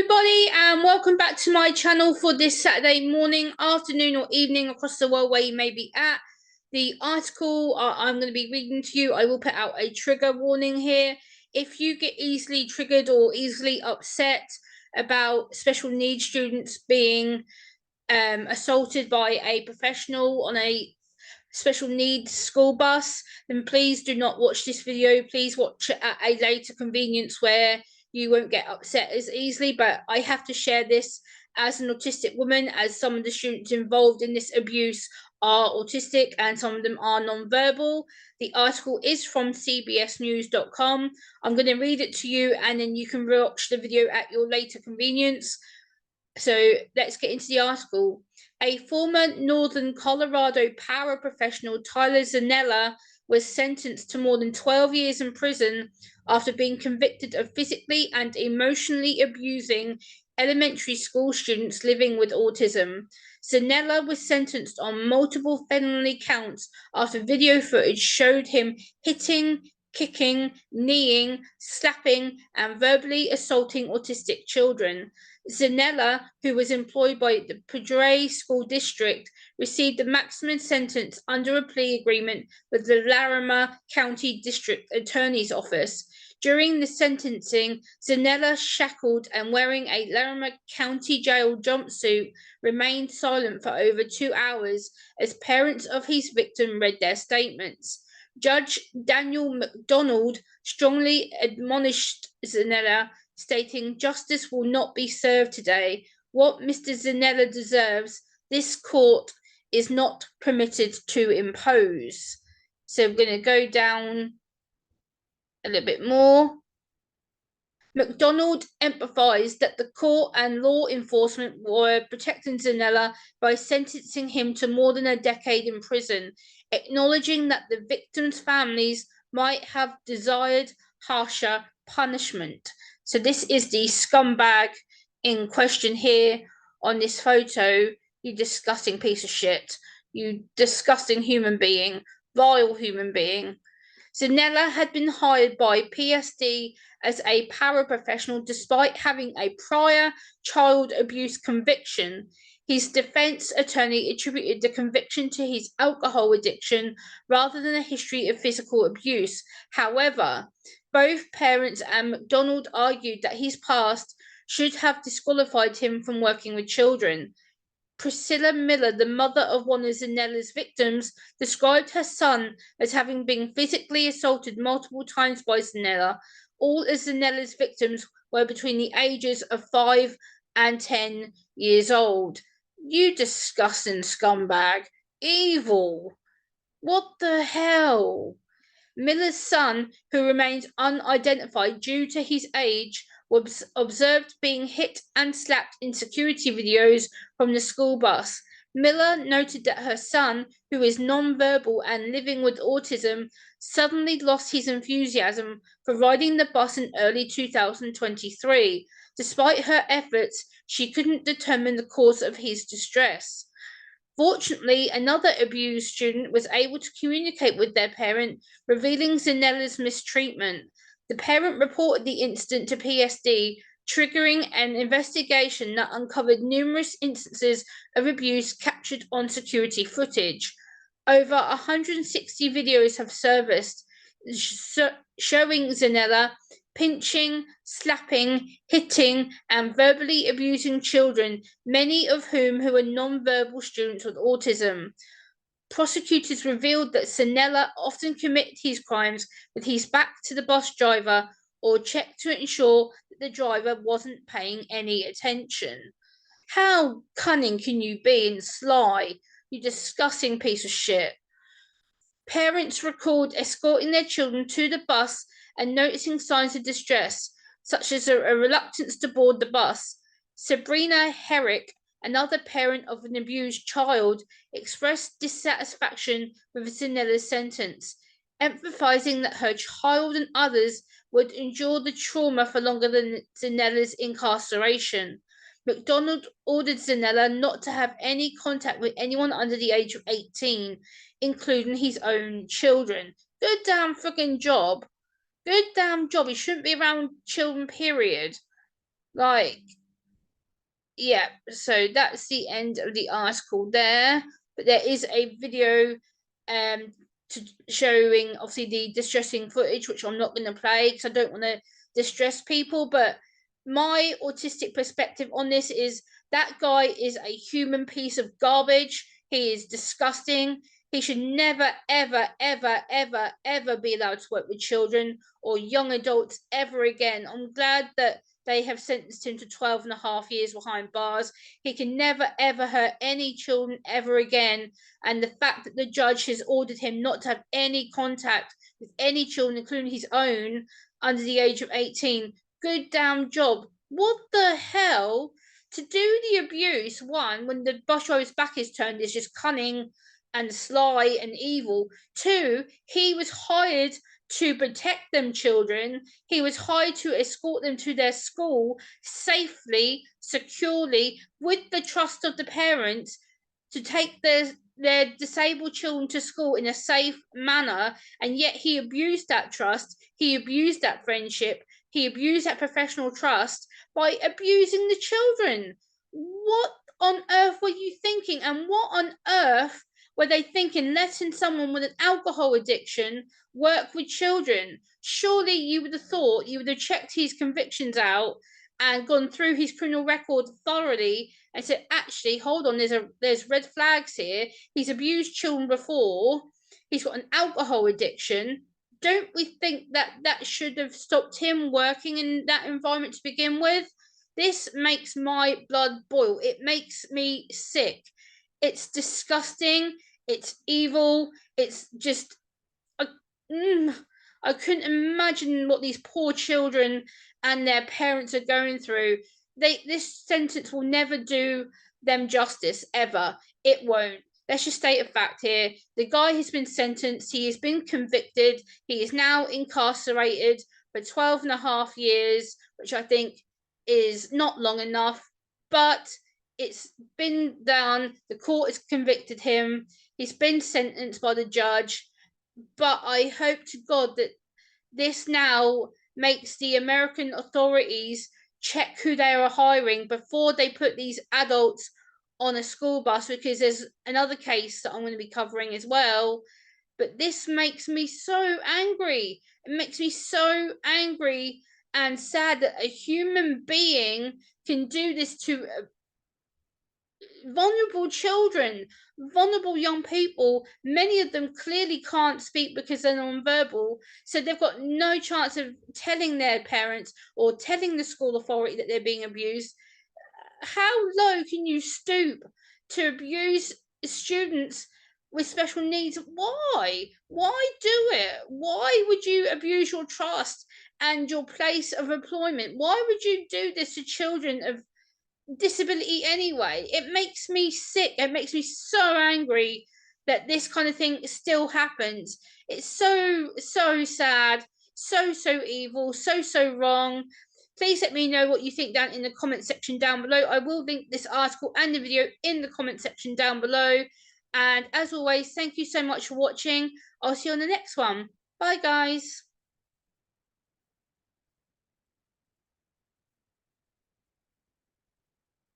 everybody, and welcome back to my channel for this Saturday morning, afternoon or evening across the world where you may be at. The article I'm going to be reading to you, I will put out a trigger warning here. If you get easily triggered or easily upset about special needs students being assaulted by a professional on a special needs school bus, then please do not watch this video. Please watch it at a later convenience where you won't get upset as easily. But I have to share this as an autistic woman, as some of the students involved in this abuse are autistic and some of them are non-verbal. The article is from cbsnews.com. I'm going to read it to you and then you can watch the video at your later convenience. So let's get into the article. A former Northern Colorado paraprofessional, Tyler Zanella, was sentenced to more than 12 years in prison after being convicted of physically and emotionally abusing elementary school students living with autism. Zanella was sentenced on multiple felony counts after video footage showed him hitting, kicking, kneeing, slapping, and verbally assaulting autistic children. Zanella, who was employed by the Padre School District, received the maximum sentence under a plea agreement with the Larimer County District Attorney's Office. During the sentencing, Zanella, shackled and wearing a Larimer County Jail jumpsuit, remained silent for over 2 hours as parents of his victim read their statements. Judge Daniel McDonald strongly admonished Zanella, stating, "Justice will not be served today. What Mr. Zanella deserves, this court is not permitted to impose." So we're going to go down a little bit more. McDonald emphasized that the court and law enforcement were protecting Zanella by sentencing him to more than a decade in prison, acknowledging that the victims' families might have desired harsher punishment. So this is the scumbag in question here on this photo. You disgusting piece of shit. You disgusting human being. Vile human being. Zanella had been hired by PSD as a paraprofessional despite having a prior child abuse conviction. His defense attorney attributed the conviction to his alcohol addiction rather than a history of physical abuse. However, both parents and McDonald argued that his past should have disqualified him from working with children. Priscilla Miller, the mother of one of Zanella's victims, described her son as having been physically assaulted multiple times by Zanella. All of Zanella's victims were between the ages of 5 and 10 years old. You disgusting scumbag. Evil. What the hell? Miller's son, who remains unidentified due to his age, was observed being hit and slapped in security videos from the school bus. Miller noted that her son, who is non-verbal and living with autism, suddenly lost his enthusiasm for riding the bus in early 2023. Despite her efforts, she couldn't determine the cause of his distress. Fortunately, another abused student was able to communicate with their parent, revealing Zanella's mistreatment. The parent reported the incident to PSD, triggering an investigation that uncovered numerous instances of abuse captured on security footage. Over 160 videos have surfaced showing Zanella pinching, slapping, hitting, and verbally abusing children, many of whom who are non-verbal students with autism. Prosecutors revealed that Zanella often committed his crimes with his back to the bus driver or checked to ensure that the driver wasn't paying any attention. How cunning can you be and sly, you disgusting piece of shit? Parents recalled escorting their children to the bus and noticing signs of distress, such as a reluctance to board the bus. Sabrina Herrick, another parent of an abused child, expressed dissatisfaction with Zanella's sentence, emphasizing that her child and others would endure the trauma for longer than Zanella's incarceration. McDonald ordered Zanella not to have any contact with anyone under the age of 18, including his own children. Good damn freaking job. Good damn job. He shouldn't be around children, period. Like, yeah, so that's the end of the article there. But there is a video showing obviously the distressing footage, which I'm not going to play because I don't want to distress people. But my autistic perspective on this is that guy is a human piece of garbage. He is disgusting. He should never, ever, ever, ever, ever be allowed to work with children or young adults ever again. I'm glad that they have sentenced him to 12.5 years behind bars. He can never, ever hurt any children ever again. And the fact that the judge has ordered him not to have any contact with any children, including his own, under the age of 18, good damn job. What the hell? To do the abuse, one, when the bus driver's back is turned, is just cunning and sly and evil. Two, he was hired to protect them children. He was hired to escort them to their school safely, securely, with the trust of the parents, to take their disabled children to school in a safe manner. And yet he abused that trust, he abused that friendship, he abused that professional trust by abusing the children. What on earth were you thinking? And what on earth were they thinking, letting someone with an alcohol addiction work with children? Surely you would have thought, you would have checked his convictions out and gone through his criminal record thoroughly and said, actually, hold on, there's red flags here. He's abused children before. He's got an alcohol addiction. Don't we think that that should have stopped him working in that environment to begin with? This makes my blood boil. It makes me sick. It's disgusting. It's evil. It's just, I couldn't imagine what these poor children and their parents are going through. This sentence will never do them justice, ever. It won't. Let's just state a fact here. The guy has been sentenced. He has been convicted. He is now incarcerated for 12.5 years, which I think is not long enough, but it's been done. The court has convicted him. He's been sentenced by the judge. But I hope to God that this now makes the American authorities check who they are hiring before they put these adults on a school bus, because there's another case that I'm going to be covering as well. But this makes me so angry. It makes me so angry and sad that a human being can do this to vulnerable children, vulnerable young people. Many of them clearly can't speak because they're nonverbal, so they've got no chance of telling their parents or telling the school authority that they're being abused. How low can you stoop to abuse students with special needs? Why do it? Why would you abuse your trust and your place of employment? Why would you do this to children of disability anyway? It makes me sick. It makes me so angry that this kind of thing still happens. It's so sad, so evil, so wrong. Please let me know what you think down in the comment section down below. I will link this article and the video in the comment section down below. And as always, thank you so much for watching. I'll see you on the next one. Bye guys.